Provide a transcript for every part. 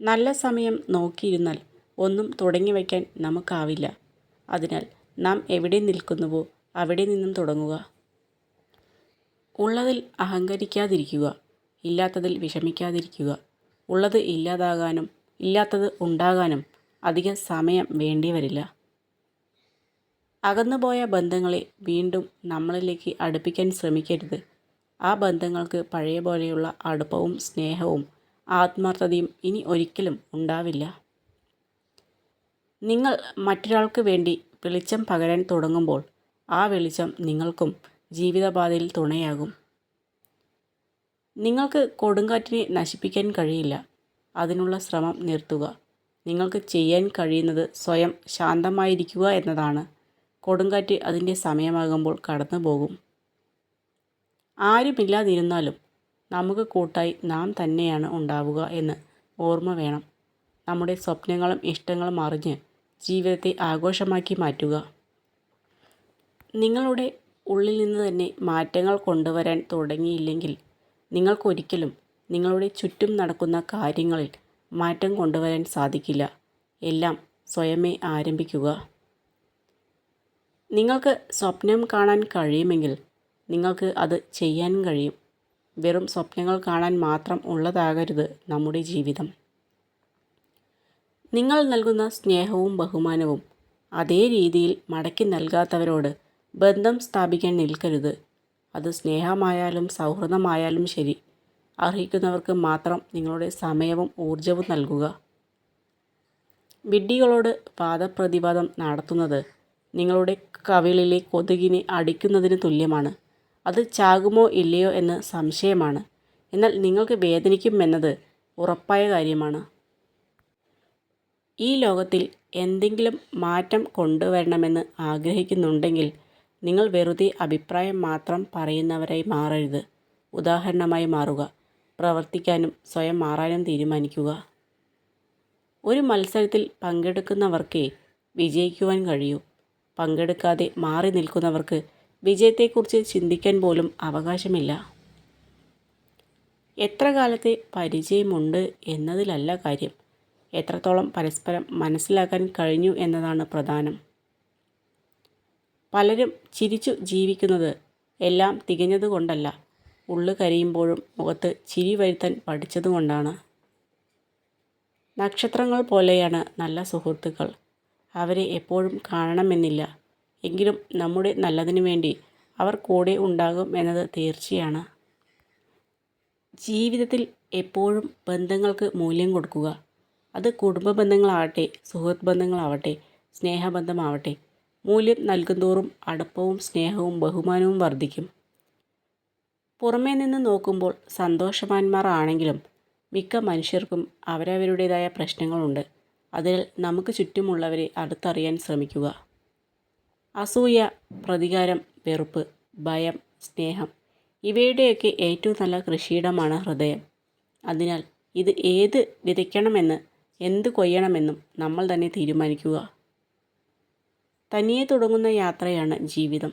നല്ല സമയം നോക്കിയിരുന്നാൽ ഒന്നും തുടങ്ങി വയ്ക്കാൻ നമുക്കാവില്ല. അതിനാൽ നാം എവിടെ നിൽക്കുന്നുവോ അവിടെ നിന്നും തുടങ്ങുക. ഉള്ളതിൽ അഹങ്കരിക്കാതിരിക്കുക, ഇല്ലാത്തതിൽ വിഷമിക്കാതിരിക്കുക. ഉള്ളത് ഇല്ലാതാകാനും ഇല്ലാത്തത് ഉണ്ടാകാനും അധിക സമയം വേണ്ടി വരില്ല. അകന്നുപോയ ബന്ധങ്ങളെ വീണ്ടും നമ്മളിലേക്ക് അടുപ്പിക്കാൻ ശ്രമിക്കരുത്. ആ ബന്ധങ്ങൾക്ക് പഴയ പോലെയുള്ള അടുപ്പവും സ്നേഹവും ആത്മാർത്ഥതയും ഇനി ഒരിക്കലും ഉണ്ടാവില്ല. നിങ്ങൾ മറ്റൊരാൾക്ക് വേണ്ടി വെളിച്ചം പകരാൻ തുടങ്ങുമ്പോൾ ആ വെളിച്ചം നിങ്ങൾക്കും ജീവിതപാതയിൽ തുണയാകും. നിങ്ങൾക്ക് കൊടുങ്കാറ്റിനെ നശിപ്പിക്കാൻ കഴിയില്ല. അതിനുള്ള ശ്രമം നിർത്തുക. നിങ്ങൾക്ക് ചെയ്യാൻ കഴിയുന്നത് സ്വയം ശാന്തമായിരിക്കുക എന്നതാണ്. കൊടുങ്കാറ്റ് അതിൻ്റെ സമയമാകുമ്പോൾ കടന്നു പോകും. ആരുമില്ലാതിരുന്നാലും നമുക്ക് കൂട്ടായി നാം തന്നെയാണ് ഉണ്ടാവുക എന്ന് ഓർമ്മ വേണം. നമ്മുടെ സ്വപ്നങ്ങളും ഇഷ്ടങ്ങളും അറിഞ്ഞ് ജീവിതത്തെ ആഘോഷമാക്കി മാറ്റുക. നിങ്ങളുടെ ഉള്ളിൽ നിന്ന് തന്നെ മാറ്റങ്ങൾ കൊണ്ടുവരാൻ തുടങ്ങിയില്ലെങ്കിൽ നിങ്ങൾക്കൊരിക്കലും നിങ്ങളുടെ ചുറ്റും നടക്കുന്ന കാര്യങ്ങളിൽ മാറ്റം കൊണ്ടുവരാൻ സാധിക്കില്ല. എല്ലാം സ്വയമേ ആരംഭിക്കുക. നിങ്ങൾക്ക് സ്വപ്നം കാണാൻ കഴിയുമെങ്കിൽ നിങ്ങൾക്ക് അത് ചെയ്യാൻ കഴിയും. വെറും സ്വപ്നങ്ങൾ കാണാൻ മാത്രം ഉള്ളതാകരുത് നമ്മുടെ ജീവിതം. നിങ്ങൾ നൽകുന്ന സ്നേഹവും ബഹുമാനവും അതേ രീതിയിൽ മടക്കി നൽകാത്തവരോട് ബന്ധം സ്ഥാപിക്കാൻ നിൽക്കരുത്. അത് സ്നേഹമായാലും സൗഹൃദമായാലും ശരി, അർഹിക്കുന്നവർക്ക് മാത്രം നിങ്ങളുടെ സമയവും ഊർജവും നൽകുക. വിഡ്ഢികളോട് വാദപ്രതിവാദം നടത്തുന്നത് നിങ്ങളുടെ കവിളിലെ കൊതുകിനെ അടിക്കുന്നതിന് തുല്യമാണ്. അത് ചാകുമോ ഇല്ലയോ എന്ന് സംശയമാണ്. എന്നാൽ നിങ്ങൾക്ക് വേദനിക്കുമെന്നത് ഉറപ്പായ കാര്യമാണ്. ഈ ലോകത്തിൽ എന്തെങ്കിലും മാറ്റം കൊണ്ടുവരണമെന്ന് ആഗ്രഹിക്കുന്നുണ്ടെങ്കിൽ നിങ്ങൾ വെറുതെ അഭിപ്രായം മാത്രം പറയുന്നവരായി മാറരുത്. ഉദാഹരണമായി മാറുക. പ്രവർത്തിക്കാനും സ്വയം മാറാനും തീരുമാനിക്കുക. ഒരു മത്സരത്തിൽ പങ്കെടുക്കുന്നവർക്കേ വിജയിക്കുവാൻ കഴിയൂ. പങ്കെടുക്കാതെ മാറി നിൽക്കുന്നവർക്ക് വിജയത്തെക്കുറിച്ച് ചിന്തിക്കാൻ പോലും അവകാശമില്ല. എത്ര കാലത്തെ പരിചയമുണ്ട് എന്നതിലല്ല കാര്യം, എത്രത്തോളം പരസ്പരം മനസ്സിലാക്കാൻ കഴിഞ്ഞു എന്നതാണ് പ്രധാനം. പലരും ചിരിച്ചു ജീവിക്കുന്നത് എല്ലാം തികഞ്ഞതുകൊണ്ടല്ല, ഉള്ളു കരിയുമ്പോഴും മുഖത്ത് ചിരി വരുത്താൻ പഠിച്ചതുകൊണ്ടാണ്. നക്ഷത്രങ്ങൾ പോലെയാണ് നല്ല സുഹൃത്തുക്കൾ. അവരെ എപ്പോഴും കാണണമെന്നില്ല. എങ്കിലും നമ്മുടെ നല്ലതിനു വേണ്ടി അവർ കൂടെ ഉണ്ടാകും എന്നത് തീർച്ചയാണ്. ജീവിതത്തിൽ എപ്പോഴും ബന്ധങ്ങൾക്ക് മൂല്യം കൊടുക്കുക. അത് കുടുംബ ബന്ധങ്ങളാവട്ടെ, സുഹൃത്ത് ബന്ധങ്ങളാവട്ടെ, സ്നേഹബന്ധമാവട്ടെ. മൂല്യം നൽകുന്തോറും അടുപ്പവും സ്നേഹവും ബഹുമാനവും വർദ്ധിക്കും. പുറമേ നിന്ന് നോക്കുമ്പോൾ സന്തോഷവാന്മാർ ആണെങ്കിലും മിക്ക മനുഷ്യർക്കും അവരവരുടേതായ പ്രശ്നങ്ങളുണ്ട്. അതിനാൽ നമുക്ക് ചുറ്റുമുള്ളവരെ അടുത്തറിയാൻ ശ്രമിക്കുക. അസൂയ, പ്രതികാരം, വെറുപ്പ്, ഭയം, സ്നേഹം ഇവയുടെയൊക്കെ ഏറ്റവും നല്ല കൃഷിയിടമാണ് ഹൃദയം. അതിനാൽ ഇത് ഏത് വിതയ്ക്കണമെന്ന് എന്ത് കൊയ്യണമെന്നും നമ്മൾ തന്നെ തീരുമാനിക്കുക. തനിയെ തുടങ്ങുന്ന യാത്രയാണ് ജീവിതം.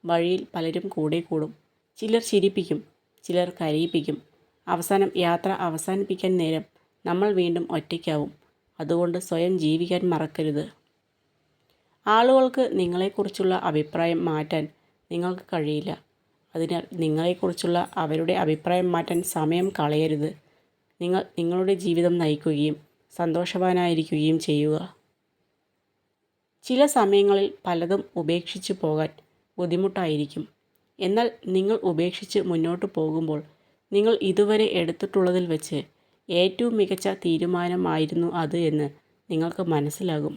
വഴിയിൽ പലരും കൂടെ കൂടും. ചിലർ ചിരിപ്പിക്കും, ചിലർ കരയിപ്പിക്കും. അവസാനം യാത്ര അവസാനിപ്പിക്കാൻ നേരം നമ്മൾ വീണ്ടും ഒറ്റയ്ക്കാവും. അതുകൊണ്ട് സ്വയം ജീവിക്കാൻ മറക്കരുത്. ആളുകൾക്ക് നിങ്ങളെക്കുറിച്ചുള്ള അഭിപ്രായം മാറ്റാൻ നിങ്ങൾക്ക് കഴിയില്ല. അതിനാൽ നിങ്ങളെക്കുറിച്ചുള്ള അവരുടെ അഭിപ്രായം മാറ്റാൻ സമയം കളയരുത്. നിങ്ങൾ നിങ്ങളുടെ ജീവിതം നയിക്കുകയും സന്തോഷവാനായിരിക്കുകയും ചെയ്യുക. ചില സമയങ്ങളിൽ പലതും ഉപേക്ഷിച്ചു പോകാൻ ബുദ്ധിമുട്ടായിരിക്കും. എന്നാൽ നിങ്ങൾ ഉപേക്ഷിച്ച് മുന്നോട്ട് പോകുമ്പോൾ നിങ്ങൾ ഇതുവരെ എടുത്തിട്ടുള്ളതിൽ വെച്ച് ഏറ്റവും മികച്ച തീരുമാനമായിരുന്നു അത് എന്ന് നിങ്ങൾക്ക് മനസ്സിലാകും.